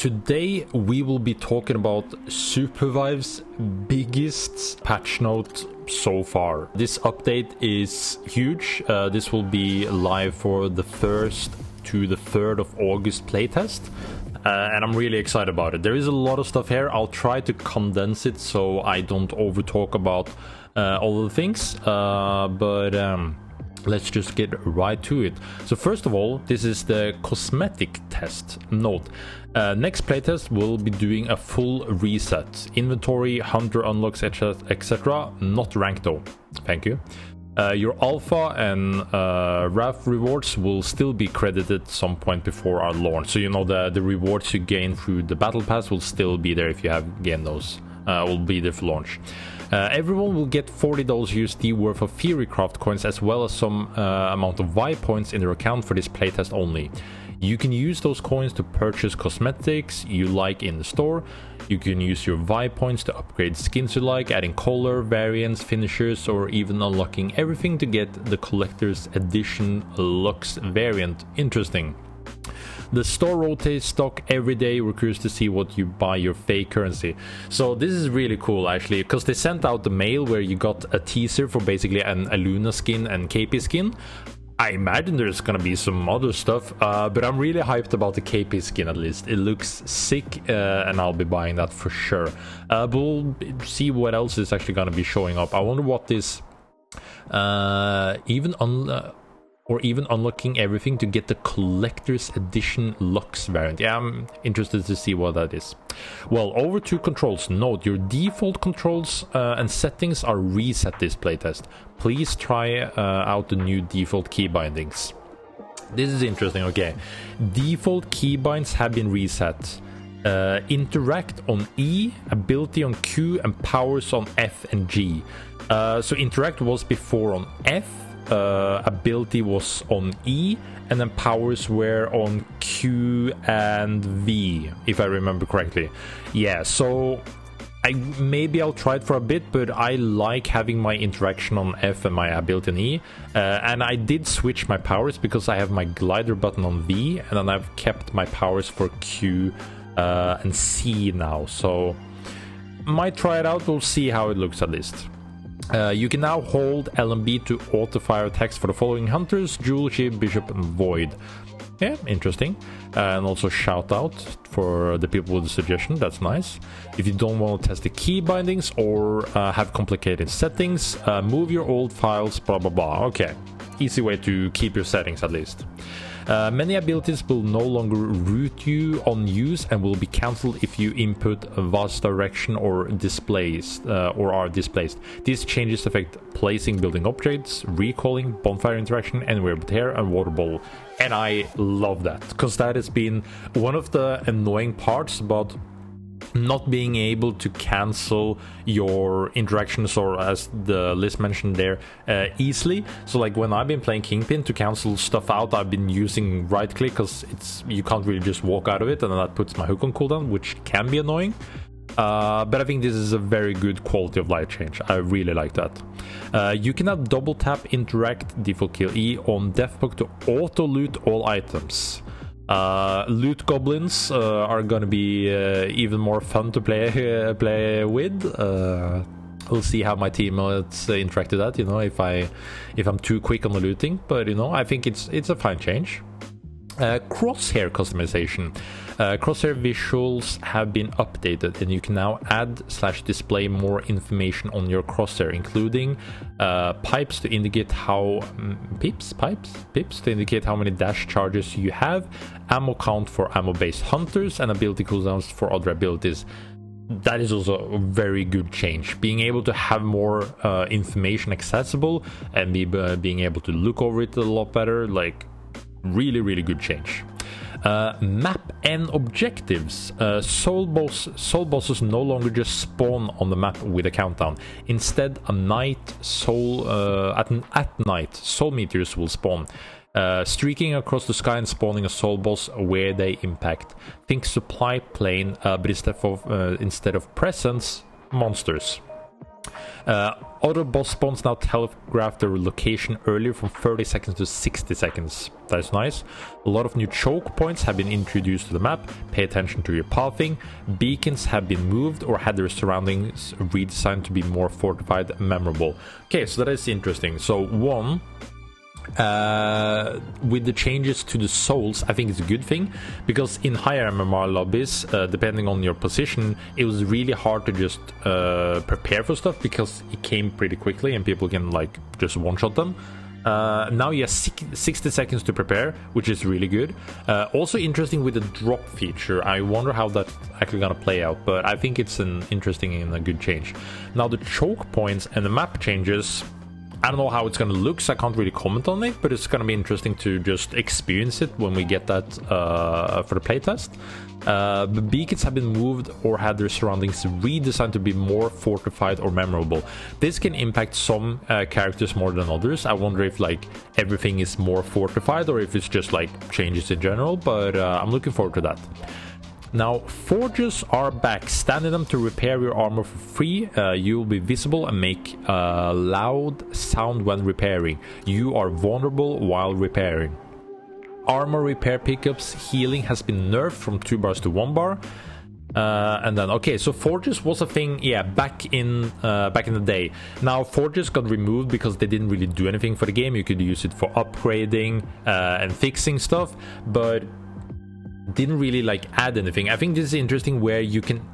Today we will be talking about Supervive's biggest patch note so far. This update is huge. This will be live for the 1st to the 3rd of August playtest. And I'm really excited about it. There is a lot of stuff here. I'll try to condense it so I don't over talk about all of the things. Let's just get right to it. So first of all, this is the cosmetic test. Note, next playtest will be doing a full reset. Inventory, hunter unlocks, etc. Not ranked though. Thank you. Your alpha and RAF rewards will still be credited at some point before our launch. So you know the rewards you gain through the battle pass will still be there if you have gained those. Will be there for launch. Everyone will get $40 USD worth of Theorycraft coins as well as some amount of Vi points in their account for this playtest only. You can use those coins to purchase cosmetics you like in the store. You can use your Vi points to upgrade skins you like, adding color, variants, finishers, or even unlocking everything to get the collector's edition Lux variant. Interesting. The store rotates stock every day. We're curious to see what you buy your fake currency. So this is really cool actually, because they sent out the mail where you got a teaser for basically an Aluna skin and KP skin. I imagine there's gonna be some other stuff, but I'm really hyped about the KP skin at least. It looks sick, and I'll be buying that for sure. But we'll see what else is actually gonna be showing up. I wonder what this even unlocking everything to get the collector's edition Lux variant. Yeah, I'm interested to see what that is. Well, over to controls. Note, your default controls and settings are reset this playtest. Please try out the new default key bindings. This is interesting. Okay, default keybinds have been reset. Interact on E, ability on Q, and powers on F and G. So interact was before on F. Ability was on E, and then powers were on Q and V, if I remember correctly. Yeah, so maybe I'll try it for a bit, but I like having my interaction on F and my ability on E. And I did switch my powers because I have my glider button on V, and then I've kept my powers for Q and C now. So might try it out. We'll see how it looks at least. You can now hold LMB to auto-fire attacks for the following hunters: Jewel, Ship, Bishop, and Void. Yeah, interesting. And also shout out for the people with the suggestion. That's nice. If you don't want to test the key bindings or have complicated settings, move your old files, blah blah blah. Okay, easy way to keep your settings at least. Many abilities will no longer root you on use and will be cancelled if you input a vast direction or displaced or are displaced. These changes affect placing building objects, recalling, bonfire interaction, anywhere but here, and water ball. And I love that, because that has been one of the annoying parts about not being able to cancel your interactions, or as the list mentioned there, easily. So like when I've been playing Kingpin, to cancel stuff out I've been using right click, because you can't really just walk out of it, and then that puts my hook on cooldown, which can be annoying. But I think this is a very good quality of life change. I really like that. You can now double tap interact default kill E on Deathbook to auto loot all items. Loot goblins are gonna be even more fun to play with. We'll see how my teammates interact with that, you know, if I'm too quick on the looting, but you know, I think it's a fine change. Crosshair customization. Crosshair visuals have been updated, and you can now add/display more information on your crosshair, including pipes to indicate how pips to indicate how many dash charges you have, ammo count for ammo-based hunters, and ability cooldowns for other abilities. That is also a very good change. Being able to have more information accessible and being able to look over it a lot better, like really good change. Map and objectives. Soul bosses no longer just spawn on the map with a countdown. Instead, at night soul meteors will spawn, streaking across the sky and spawning a soul boss where they impact. Think supply plane, but instead of presents, monsters. Auto boss spawns now telegraph their location earlier from 30 seconds to 60 seconds. That is nice. A lot of new choke points have been introduced to the map. Pay attention to your pathing. Beacons have been moved or had their surroundings redesigned to be more fortified and memorable. Okay, so that is interesting. So one, with the changes to the souls, I think it's a good thing, because in higher MMR lobbies, depending on your position, it was really hard to just prepare for stuff, because it came pretty quickly and people can like just one-shot them. Now you have 60 seconds to prepare, which is really good. Also interesting with the drop feature. I wonder how that's actually gonna play out, but I think it's an interesting and a good change. Now the choke points and the map changes, I don't know how it's going to look, so I can't really comment on it, but it's going to be interesting to just experience it when we get that for the playtest. The beacons have been moved or had their surroundings redesigned to be more fortified or memorable. This can impact some characters more than others. I wonder if like everything is more fortified or if it's just like changes in general, but I'm looking forward to that. Now, forges are back. Stand in them to repair your armor for free. You will be visible and make a loud sound when repairing. You are vulnerable while repairing. Armor repair pickups healing has been nerfed from 2 bars to 1 bar. And then, okay, so forges was a thing, yeah, back in the day. Now, forges got removed because they didn't really do anything for the game. You could use it for upgrading and fixing stuff, but didn't really like add anything. I think this is interesting where you can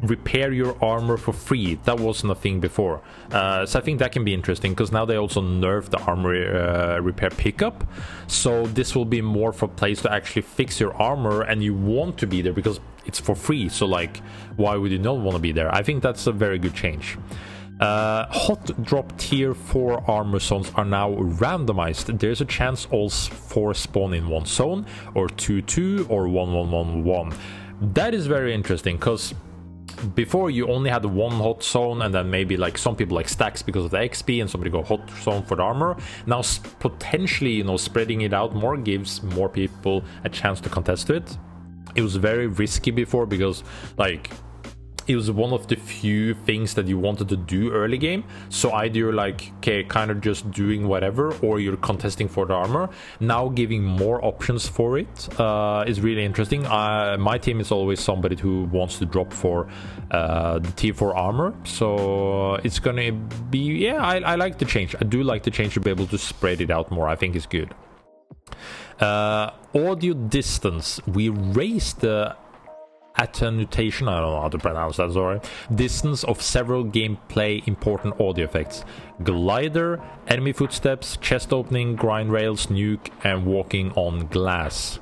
repair your armor for free. That wasn't a thing before. So I think that can be interesting, because now they also nerfed the armor repair pickup. So this will be more for place to actually fix your armor, and you want to be there because it's for free. So like, why would you not want to be there? I think that's a very good change. Hot drop tier 4 armor zones are now randomized. There's a chance all 4 spawn in one zone, or 2-2, or 1-1-1-1. That is very interesting, because before you only had the one hot zone, and then maybe like some people like stacks because of the XP, and somebody go hot zone for the armor. Now potentially, you know, spreading it out more gives more people a chance to contest to it. It was very risky before, because like it was one of the few things that you wanted to do early game. So either you're like, okay, kind of just doing whatever, or you're contesting for the armor. Now giving more options for it is really interesting. My team is always somebody who wants to drop for the tier 4 armor. So it's gonna be, yeah, I like the change. I do like the change to be able to spread it out more. I think it's good. Audio distance. We raised the attenuation, I don't know how to pronounce that, sorry, distance of several gameplay important audio effects. Glider, enemy footsteps, chest opening, grind rails, nuke, and walking on glass.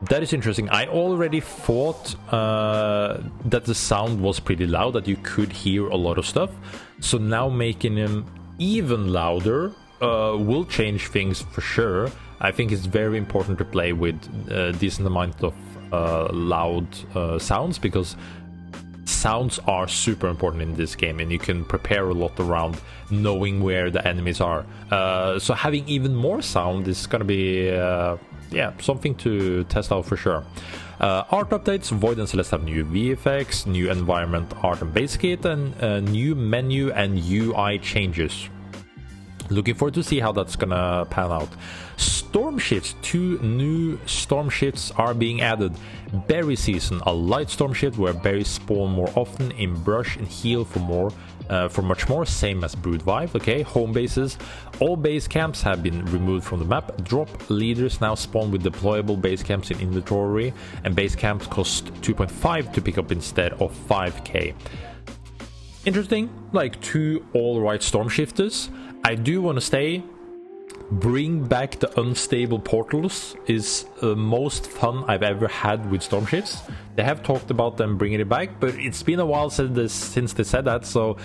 That is interesting. I already thought that the sound was pretty loud, that you could hear a lot of stuff. So now making them even louder will change things for sure. I think it's very important to play with a decent amount of loud sounds, because sounds are super important in this game, and you can prepare a lot around knowing where the enemies are. So having even more sound is gonna be yeah, something to test out for sure. Art updates. Void and Celeste have new VFX, new environment art and base kit, and new menu and UI changes. Looking forward to see how that's gonna pan out. Storm shifts. 2 new storm shifts are being added. Berry season, a light storm shift where berries spawn more often in brush and heal for much more, same as Supervive. Okay, home bases. All base camps have been removed from the map. Drop leaders now spawn with deployable base camps in inventory, and base camps cost 2.5 to pick up instead of 5k. Interesting, like 2 all-right storm shifters. I do want to stay. Bring back the unstable portals is the most fun I've ever had with storm shifts. They have talked about them bringing it back, but it's been a while since they said that, so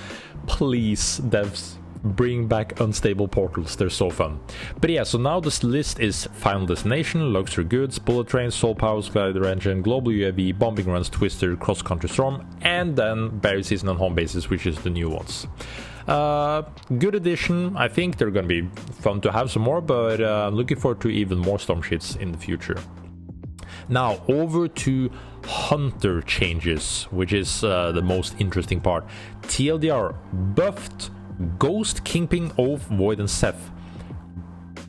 please, devs, bring back unstable portals. They're so fun. But yeah, so now this list is Final Destination, Luxury Goods, Bullet Train, Soul Powers, Glider Engine, Global UAV, Bombing Runs, Twister, Cross Country Storm, and then Berry Season and Home Bases, which is the new ones. Good addition. I think they're gonna be fun to have some more, but I'm looking forward to even more storm shifts in the future. Now over to Hunter changes, which is the most interesting part. TLDR buffed Ghost, Kingpin, Oath, Void, and Seth.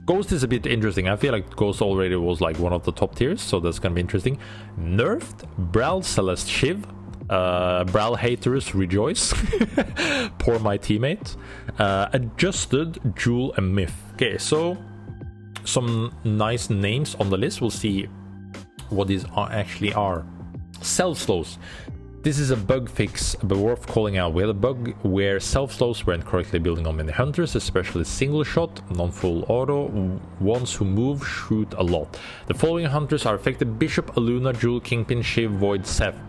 Ghost is a bit interesting. I feel like Ghost already was like one of the top tiers, so that's gonna be interesting. Nerfed, Brawl, Celeste, Shiv. Brawl haters rejoice. Poor my teammate. Adjusted, Jewel, and Myth. Okay, so some nice names on the list. We'll see what these actually are. Self-slows. This is a bug fix, but worth calling out. We had a bug where self-slows weren't correctly building on many hunters, especially single shot, non-full auto, ones who move, shoot a lot. The following hunters are affected: Bishop, Aluna, Jewel, Kingpin, Shiv, Void, Seth.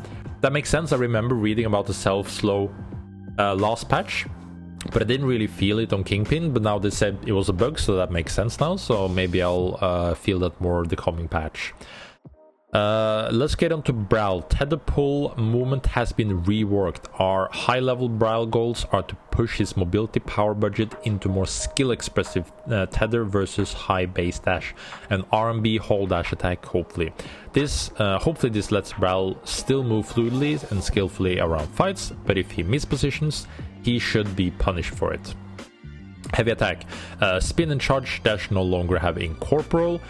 That makes sense. I remember reading about the self-slow last patch, but I didn't really feel it on Kingpin, but now they said it was a bug, so that makes sense now, so maybe I'll feel that more the coming patch. Let's get on to Brawl. Tether pull movement has been reworked. Our high level Brawl goals are to push his mobility power budget into more skill expressive tether versus high base dash and R&B hold dash attack. Hopefully this lets Brawl still move fluidly and skillfully around fights, but if he mispositions, he should be punished for it. Heavy attack. Spin and charge dash no longer have incorporeal.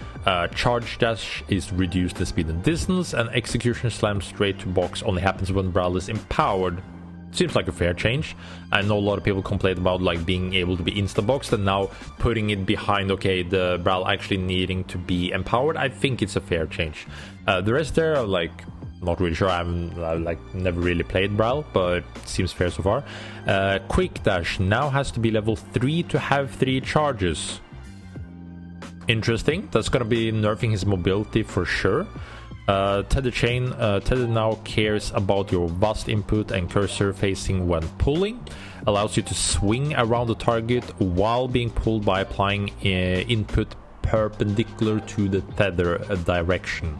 Charge dash is reduced in speed and distance, and execution slam straight to box only happens when Brawl is empowered. Seems like a fair change. I know a lot of people complain about like being able to be insta-boxed, and now putting it behind, okay, the Brawl actually needing to be empowered. I think it's a fair change. The rest there are like not really sure. I'm like never really played Brawl, but seems fair so far. Quick dash now has to be level 3 to have 3 charges. Interesting. That's gonna be nerfing his mobility for sure. Tether chain. Tether now cares about your vast input and cursor facing when pulling. Allows you to swing around the target while being pulled by applying input perpendicular to the tether direction.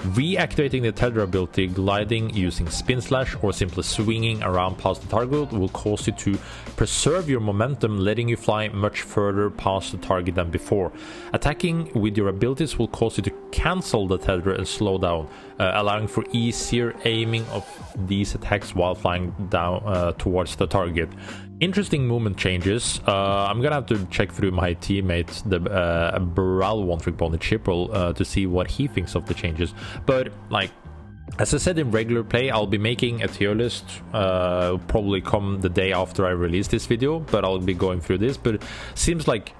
Reactivating the tether ability, gliding using spin slash or simply swinging around past the target will cause you to preserve your momentum, letting you fly much further past the target than before. Attacking with your abilities will cause you to cancel the tether and slow down, allowing for easier aiming of these attacks while flying down towards the target. Interesting movement changes. I'm gonna have to check through my teammate, the Brawl One Trick Pony Chipple, to see what he thinks of the changes. But like, as I said in regular play, I'll be making a tier list, probably come the day after I release this video, but I'll be going through this. But it seems like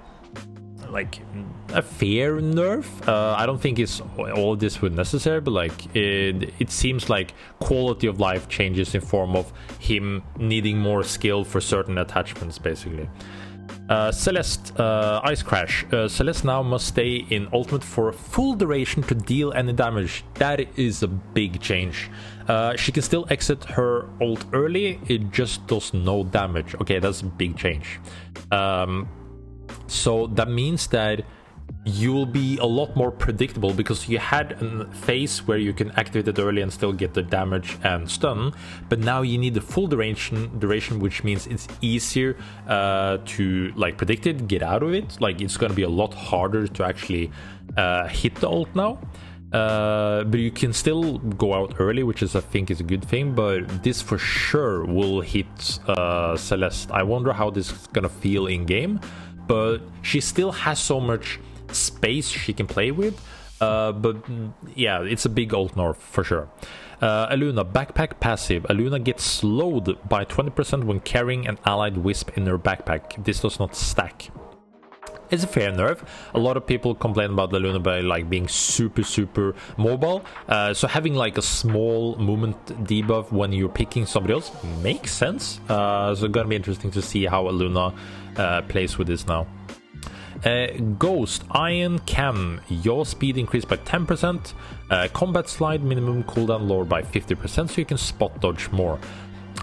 a fair nerf. I don't think it's all this would necessary, but like it seems like quality of life changes in form of him needing more skill for certain attachments, basically. Celeste, Ice Crash. Celeste now must stay in ultimate for a full duration to deal any damage. That is a big change. She can still exit her ult early, it just does no damage. Okay, that's a big change. So that means that you'll be a lot more predictable, because you had a phase where you can activate it early and still get the damage and stun, but now you need the full duration, which means it's easier to like predict it, get out of it. Like, it's going to be a lot harder to actually hit the ult now. But you can still go out early, which is, I think, is a good thing. But this for sure will hit Celeste. I wonder how this is gonna feel in game, but she still has so much space she can play with. But yeah, it's a big ult nerf for sure. Aluna, backpack passive. Aluna gets slowed by 20% when carrying an allied wisp in her backpack. This does not stack. It's a fair nerf. A lot of people complain about the Luna by like being super mobile. So having like a small movement debuff when you're picking somebody else makes sense. So it's gonna be interesting to see how Luna plays with this now. Ghost, Iron Cam, yaw speed increased by 10%, combat slide minimum cooldown lowered by 50%, so you can spot dodge more.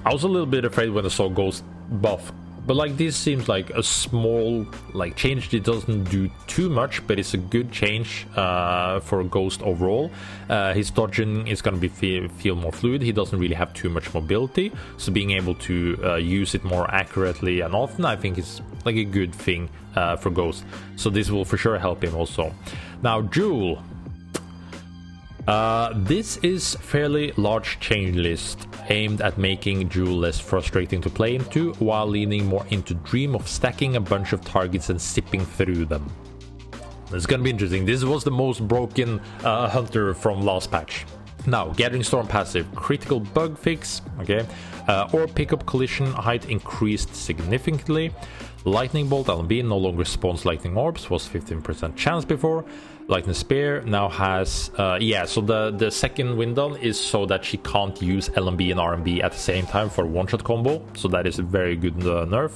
I was a little bit afraid when I saw Ghost buff, but like this seems like a small like change. It doesn't do too much, but it's a good change for Ghost overall. His dodging is going to be feel more fluid. He doesn't really have too much mobility, so being able to use it more accurately and often, I think is like a good thing for Ghost. So this will for sure help him also. Now Jewel. This is fairly large change list. aimed at making Jewel less frustrating to play into, while leaning more into Dream of stacking a bunch of targets and zipping through them. It's gonna be interesting. This was the most broken hunter from last patch. Now, Gathering Storm passive, critical bug fix, okay, or pickup collision height increased significantly. Lightning Bolt LMB no longer spawns lightning orbs, was 15% chance before. Lightning Spear now has, so the second window is so that she can't use LMB and RMB at the same time for one-shot combo, so that is a very good nerf.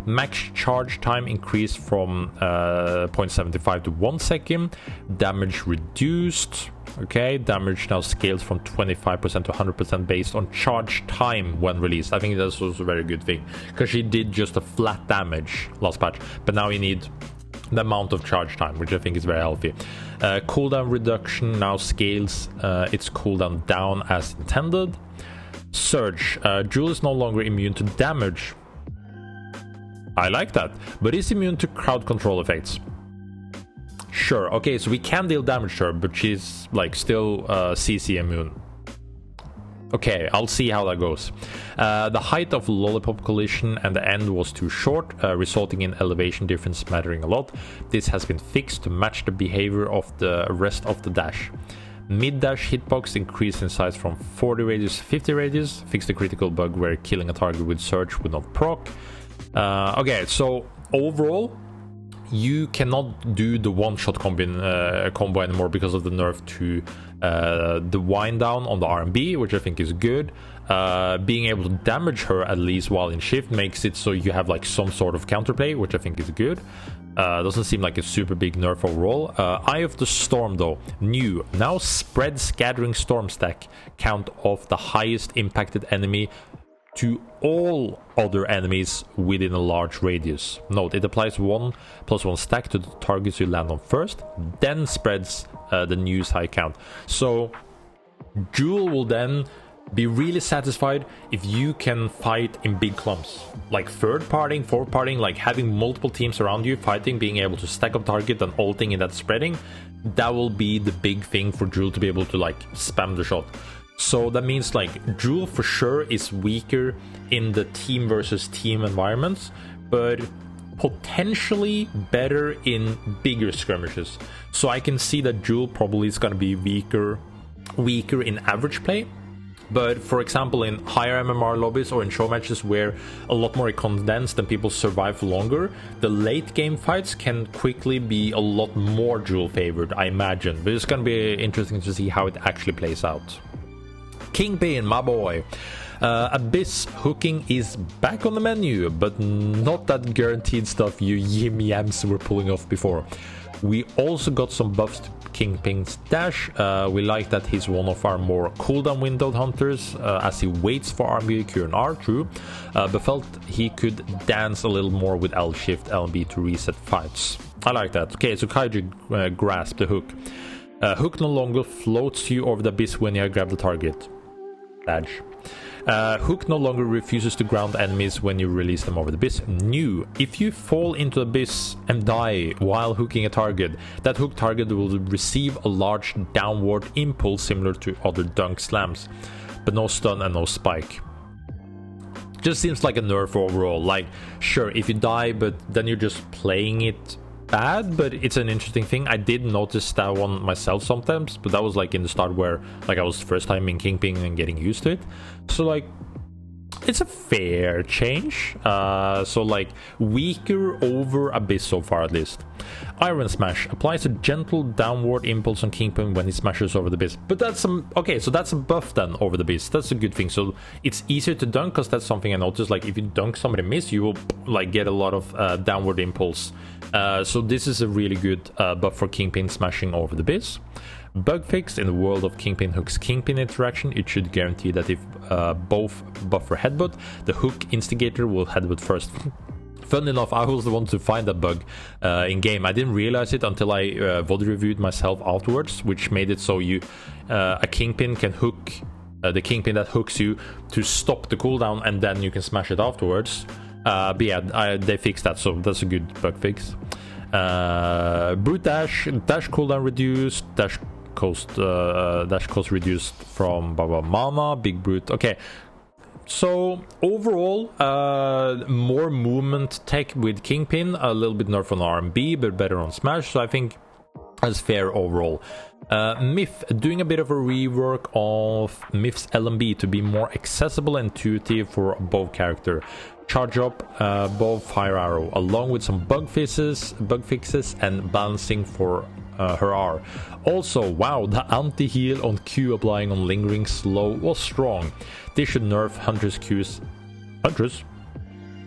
Max charge time increased from 0.75 to 1 second. Damage reduced. Okay, damage now scales from 25% to 100% based on charge time when released. I think that's also a very good thing, because she did just a flat damage last patch, but now you need the amount of charge time, which I think is very healthy. Cooldown reduction now scales its cooldown down as intended. Surge. Jewel is no longer immune to damage. I like that, but is immune to crowd control effects. Sure, okay, so we can deal damage to her, but she's like still CC immune. Okay, I'll see how that goes. The height of Lollipop collision and the end was too short, resulting in elevation difference mattering a lot. This has been fixed to match the behavior of the rest of the dash. Mid-dash hitbox increased in size from 40 radius to 50 radius. Fixed the critical bug where killing a target with Surge would not proc. Okay, so overall, you cannot do the one-shot combo anymore because of the nerf to the wind down on the RMB, which I think is good. Being able to damage her at least while in shift makes it so you have like some sort of counterplay, which I think is good. Doesn't seem like a super big nerf overall. Eye of the Storm though, new. Now spread Scattering Storm stack count of the highest impacted enemy to all other enemies within a large radius. Note, it applies 1+1 stack to the targets you land on first, then spreads the news high count. So Jewel will then be really satisfied if you can fight in big clumps, like third partying, fourth partying, like having multiple teams around you fighting, being able to stack up target and ulting in that spreading. That will be the big thing for Jewel to be able to like spam the shot. So that means like Jewel for sure is weaker in the team versus team environments, but potentially better in bigger skirmishes. So I can see that Jewel probably is going to be weaker in average play. But for example, in higher MMR lobbies or in show matches where a lot more condensed and people survive longer, the late game fights can quickly be a lot more Jewel favored, I imagine. But it's going to be interesting to see how it actually plays out. Kingpin, my boy. Abyss hooking is back on the menu, but not that guaranteed stuff you yim yams were pulling off before. We also got some buffs to Kingpin's dash. We like that he's one of our more cooldown windowed hunters, as he waits for RMB, Q and R, true, but felt he could dance a little more with L shift LB to reset fights. I like that. Okay, so Kaiju grasped the hook. Hook no longer floats you over the abyss when you grab the target. Badge. Hook no longer refuses to ground enemies when you release them over the abyss. New. If you fall into the abyss and die while hooking a target, that hook target will receive a large downward impulse similar to other dunk slams, but no stun and no spike. Just seems like a nerf overall. Like, sure, if you die, but then you're just playing it bad, but it's an interesting thing. I did notice that one myself sometimes, but that was like in the start where like I was first time in Kingpin and getting used to it. So like it's a fair change. So like weaker over Abyss so far at least. Iron Smash applies a gentle downward impulse on Kingpin when he smashes over the Abyss. But that's some okay, so that's a buff then over the Abyss. That's a good thing. So it's easier to dunk, because that's something I noticed. Like if you dunk somebody miss, you will like get a lot of downward impulse. So this is a really good buff for Kingpin smashing over the Abyss. Bug fix: in the world of Kingpin Hook's Kingpin interaction, it should guarantee that if both buffer headbutt, the hook instigator will headbutt first. Fun enough, I was the one to find that bug in game. I didn't realize it until I VOD reviewed myself afterwards, which made it so you a Kingpin can hook the Kingpin that hooks you to stop the cooldown, and then you can smash it afterwards. But yeah, they fixed that, so that's a good bug fix. Brute dash cooldown reduced, dash dash cost reduced from mana, big brute. Okay, so overall, more movement tech with Kingpin, a little bit nerf on R&B, but better on Smash. So I think that's fair overall. Myth, doing a bit of a rework of Myth's LMB to be more accessible and intuitive for both character. Charge up both fire arrow, along with some bug fixes and balancing for her R. Also, wow, the anti-heal on Q applying on lingering slow was strong. They should nerf Huntress Q's... Huntress?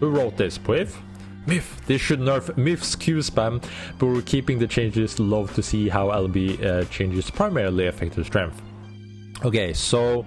Who wrote this? Pliv? Myth. They should nerf Myth's Q spam, but we're keeping the changes. Love to see how LB changes primarily affect her strength. Okay, so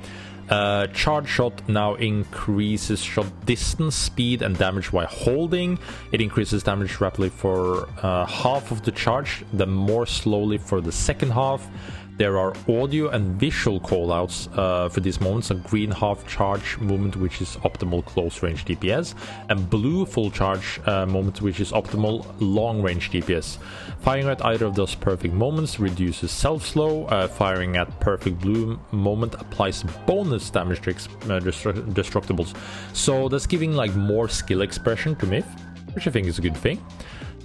charge shot now increases shot distance, speed, and damage while holding. It increases damage rapidly for half of the charge, then more slowly for the second half. There are audio and visual callouts for these moments. A green half charge movement, which is optimal close range DPS, and blue full charge moment, which is optimal long range DPS. Firing at either of those perfect moments reduces self slow. Firing at perfect blue moment applies bonus damage to destructibles. So that's giving like more skill expression to Myth, which I think is a good thing.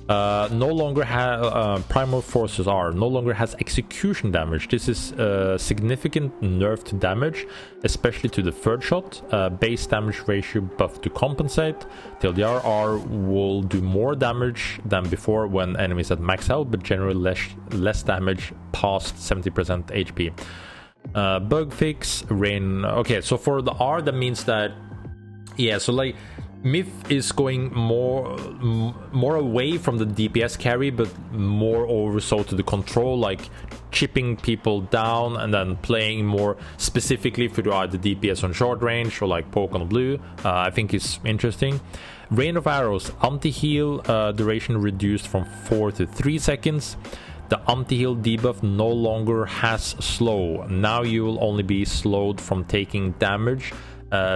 No longer primal forces are no longer has execution damage. This is significant nerf to damage, especially to the third shot. Base damage ratio buff to compensate. TLDR R will do more damage than before when enemies at max health, but generally less damage past 70% HP. Bug fix, rain. Okay, so for the R, that means that, yeah, so like Myth is going more away from the DPS carry, but more over so to the control, like chipping people down and then playing more specifically for either DPS on short range or like poke on blue. I think is interesting. Rain of arrows, anti-heal duration reduced from 4 to 3 seconds. The anti-heal debuff no longer has slow. Now you will only be slowed from taking damage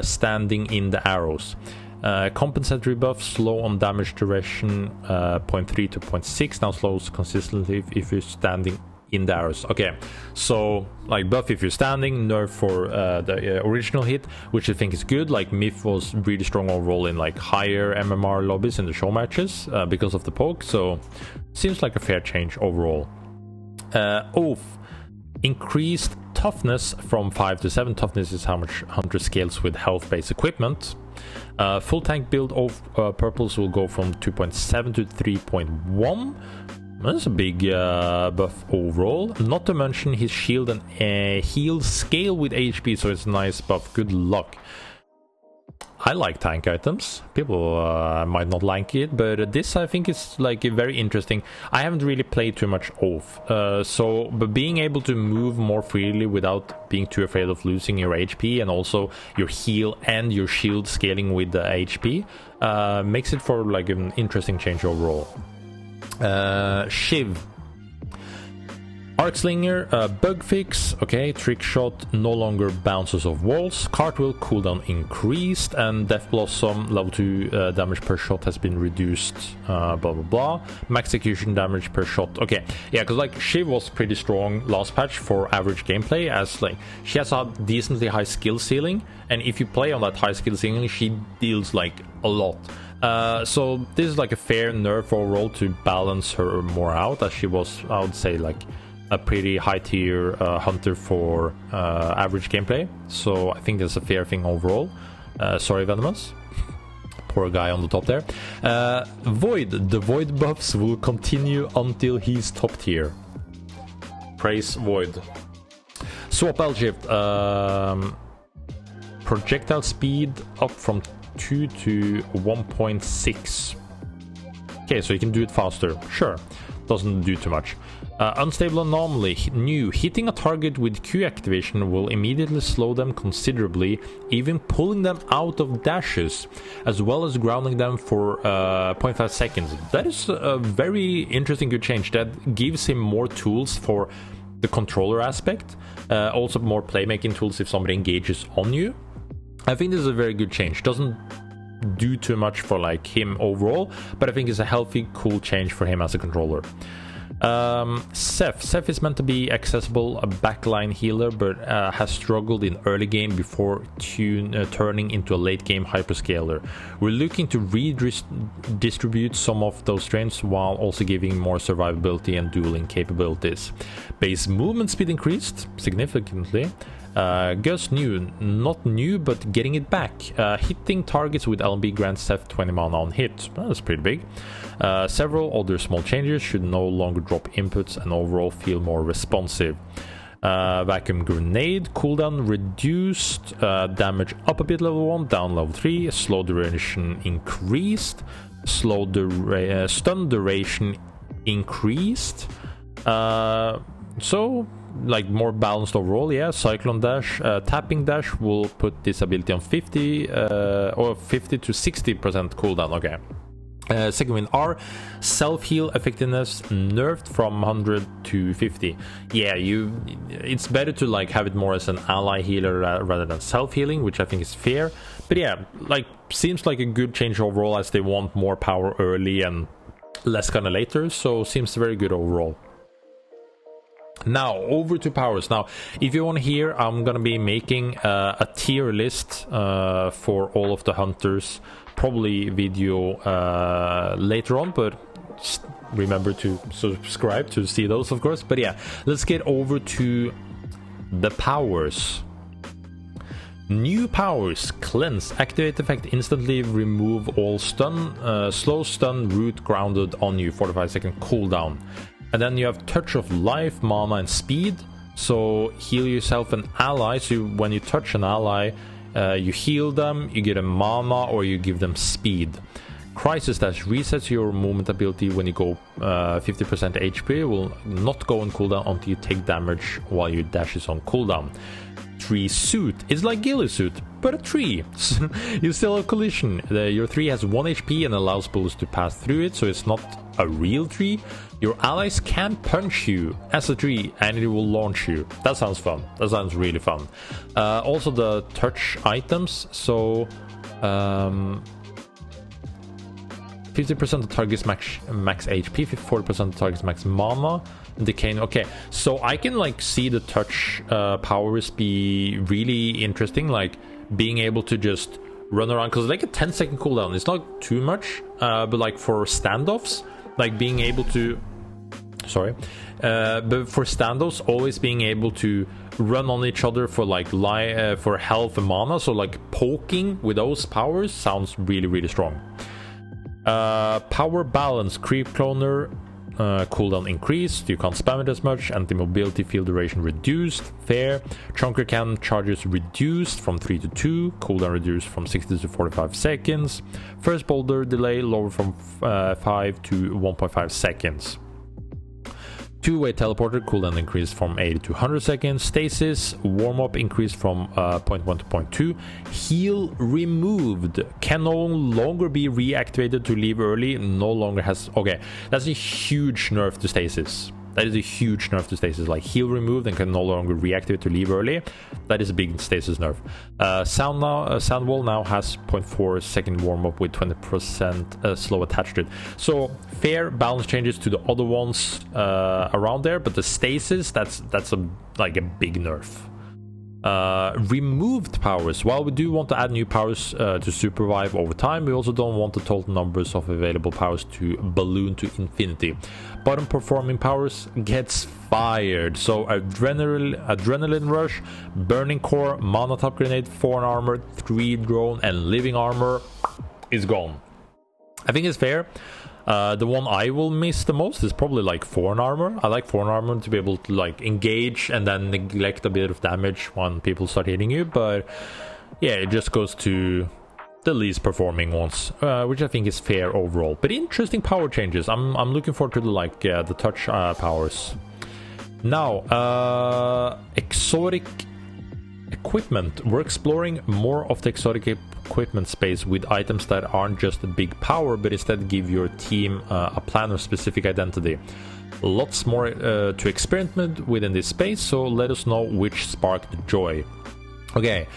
standing in the arrows. Compensatory buff, slow on damage duration 0.3 to 0.6, now slows consistently if you're standing in the arrows. Okay, so like buff if you're standing, nerf for the original hit, which I think is good. Like Myth was really strong overall in like higher MMR lobbies in the show matches because of the poke, so seems like a fair change overall. Oath, increased toughness from 5 to 7. Toughness is how much Hunter scales with health-based equipment. Full tank build of purples will go from 2.7 to 3.1. That's a big buff overall. Not to mention his shield and heal scale with HP, so it's a nice buff. Good luck. I like tank items. People might not like it, but this I think is like very interesting. I haven't really played too much Oath, but being able to move more freely without being too afraid of losing your HP and also your heal and your shield scaling with the HP makes it for like an interesting change overall. Shiv. Arc Slinger, bug fix, okay, trick shot no longer bounces off walls, cartwheel cooldown increased, and Death Blossom level 2 damage per shot has been reduced, blah blah blah, max execution damage per shot. Okay, yeah, because like Shiv was pretty strong last patch for average gameplay, as like she has a decently high skill ceiling, and if you play on that high skill ceiling, she deals like a lot. So this is like a fair nerf overall to balance her more out, as she was, I would say, like a pretty high tier hunter for average gameplay. So I think that's a fair thing overall. Sorry, Venomous. Poor guy on the top there. Void. The Void buffs will continue until he's top tier. Praise Void. Swap L shift. Projectile speed up from 2 to 1.6. Okay, so you can do it faster. Sure. Doesn't do too much. Unstable Anomaly, new. Hitting a target with Q activation will immediately slow them considerably, even pulling them out of dashes, as well as grounding them for 0.5 seconds. That is a very interesting good change. That gives him more tools for the controller aspect, also more playmaking tools if somebody engages on you. I think this is a very good change. Doesn't do too much for like him overall, but I think it's a healthy, cool change for him as a controller. Seth is meant to be accessible, a backline healer, but has struggled in early game before turning into a late game hyperscaler. We're looking to redistribute some of those strengths while also giving more survivability and dueling capabilities. Base movement speed increased significantly. Gus new, not new, but getting it back. Hitting targets with LB grants Seth 20 mana on hit. That's pretty big. Several other small changes should no longer drop inputs and overall feel more responsive. Vacuum grenade cooldown reduced, damage up a bit level 1, down level 3, slow duration increased, stun duration increased. So like more balanced overall. Yeah, Cyclone Dash, Tapping Dash will put this ability on 50 or 50 to 60% cooldown. Okay. Second win R, self-heal effectiveness nerfed from 100 to 50. Yeah, it's better to like have it more as an ally healer rather than self-healing, which I think is fair. But yeah, like seems like a good change overall, as they want more power early and less kind of later, so seems very good overall. Now over to powers. Now if you want to hear, I'm gonna be making a tier list for all of the hunters, probably video later on, but just remember to subscribe to see those, of course. But yeah, let's get over to the powers. New powers: cleanse, activate effect, instantly remove all stun, slow stun, root grounded on you, 45-second cooldown. And then you have touch of life, mana and speed, so heal yourself and ally. So when you touch an ally, you heal them, you get a mana, or you give them speed. Crisis Dash resets your movement ability when you go 50% HP. It will not go on cooldown until you take damage while your dash is on cooldown. Tree Suit is like Ghillie Suit, but a tree. You still have collision. Your tree has 1 HP and allows bullets to pass through it, so it's not a real tree. Your allies can punch you as a tree and it will launch you. That sounds fun. That sounds really fun. Also the touch items, so 50% of targets max HP, 40% of targets max mana, decaying. Okay, so I can like see the touch powers be really interesting, like being able to just run around, because like a 10-second cooldown, it's not too much, but like for standoffs, like being able to but for standoffs, always being able to run on each other for like for health and mana, so like poking with those powers sounds really strong. Power balance, creep cloner, cooldown increased, you can't spam it as much, anti-mobility field duration reduced, fair. Chunker cannon charges reduced from 3 to 2, cooldown reduced from 60 to 45 seconds, first boulder delay lowered from 5 to 1.5 seconds. Two-way teleporter cooldown increased from 80 to 100 seconds. Stasis warm-up increased from 0.1 to 0.2. Heal removed, can no longer be reactivated to leave early, no longer has... Okay, that's a huge nerf to stasis. That is a huge nerf to stasis. Like heal removed and can no longer reactivate to leave early. That is a big stasis nerf. Sound wall now has 0.4 second warm up with 20% slow attached to it. So fair balance changes to the other ones around there, but the stasis, that's like a big nerf. Removed powers. While we do want to add new powers to Supervive over time, we also don't want the total numbers of available powers to balloon to infinity. Bottom performing powers gets fired. So adrenaline rush, burning core, mana top grenade, 4 armor, 3 drone, and living armor is gone. I think it's fair. The one I will miss the most is probably like 4 armor. I like 4 armor to be able to like engage and then neglect a bit of damage when people start hitting you, but yeah, it just goes to the least performing ones, which I think is fair overall. But interesting power changes. I'm looking forward to the touch powers. Now, exotic equipment. We're exploring more of the exotic equipment space with items that aren't just a big power, but instead give your team a plan or specific identity. Lots more to experiment within this space, so let us know which sparked joy. Okay,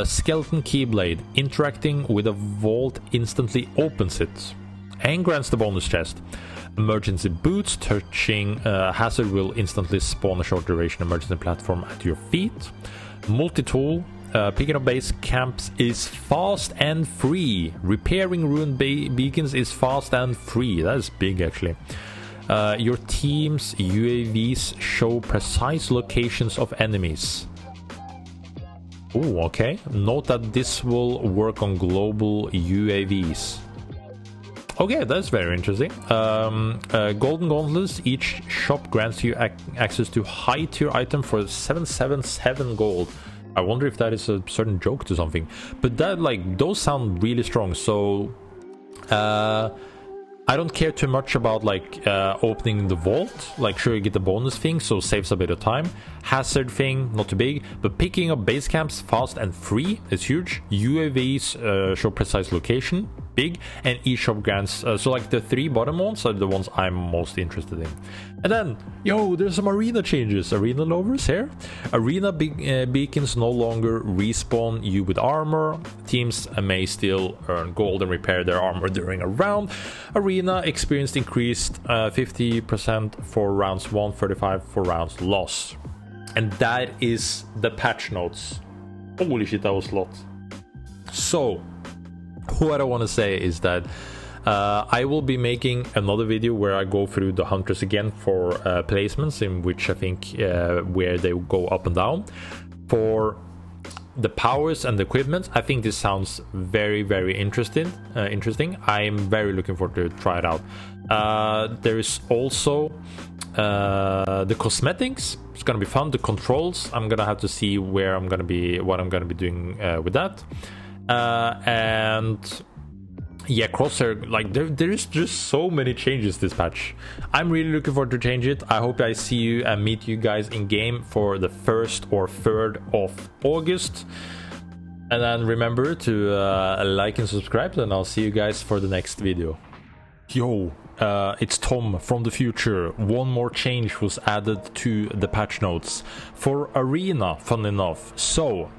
skeleton keyblade. Interacting with a vault instantly opens it. and grants the bonus chest. Emergency boots. Touching hazard will instantly spawn a short duration emergency platform at your feet. Multi-tool. Picking up base camps is fast and free. Repairing ruined beacons is fast and free. That is big, actually. Your team's UAVs show precise locations of enemies. Oh, okay. Note that this will work on global UAVs. Okay, that's very interesting. Golden Gauntlets. Each shop grants you access to high tier item for 777 gold. I wonder if that is a certain joke to something. But that, like, those sound really strong. So I don't care too much about like opening the vault. Like, sure, you get the bonus thing, so saves a bit of time. Hazard thing, not too big, but picking up base camps fast and free is huge. UAVs show precise location, big, and each shop grants. So like the 3 bottom ones are the ones I'm most interested in. And then, yo, there's some arena changes. Arena lovers here. Arena beacons no longer respawn you with armor. Teams may still earn gold and repair their armor during a round. Arena experienced increased 50% for rounds 1, 35 for rounds lost. And that is the patch notes. Holy shit, that was a lot. So, what I want to say is that I will be making another video where I go through the hunters again for placements, in which I think where they go up and down. For the powers and the equipment, I think this sounds very, very interesting. I'm very looking forward to try it out. There is also the cosmetics. It's gonna be fun. The controls, I'm gonna have to see where I'm gonna be, what I'm gonna be doing with that. And yeah, crosshair, like there is just so many changes this patch. I'm really looking forward to change it. I hope I see you and meet you guys in game for the 1st or 3rd of August. And then remember to like and subscribe, and I'll see you guys for the next video. Yo, it's Tom from the future. One more change was added to the patch notes for Arena, fun enough. So,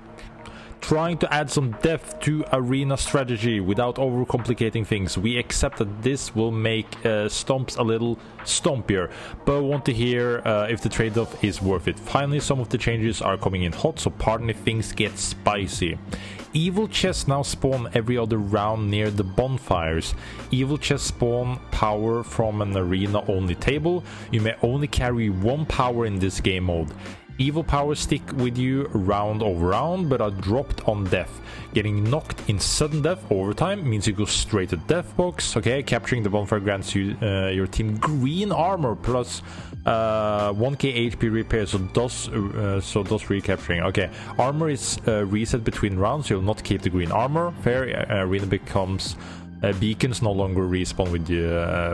trying to add some depth to Arena strategy without overcomplicating things. We accept that this will make stomps a little stompier, but want to hear if the trade-off is worth it. Finally, some of the changes are coming in hot, so pardon if things get spicy. Evil chests now spawn every other round near the bonfires. Evil chests spawn power from an arena-only table. You may only carry 1 power in this game mode. Evil powers stick with you round over round, but are dropped on death. Getting knocked in sudden death over time means you go straight to death box. Okay, capturing the bonfire grants you your team green armor plus 1k HP repair, so does recapturing. Okay, armor is reset between rounds. You'll not keep the green armor. Fair. Arena becomes beacons no longer respawn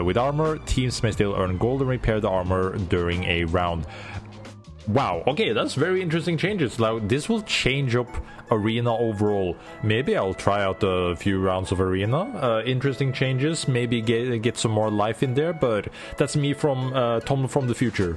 with armor. Teams may still earn gold and repair the armor during a round. Wow, okay, that's very interesting changes. Like, this will change up Arena overall. Maybe I'll try out a few rounds of Arena. Interesting changes, maybe get some more life in there, but that's me from Tom from the future.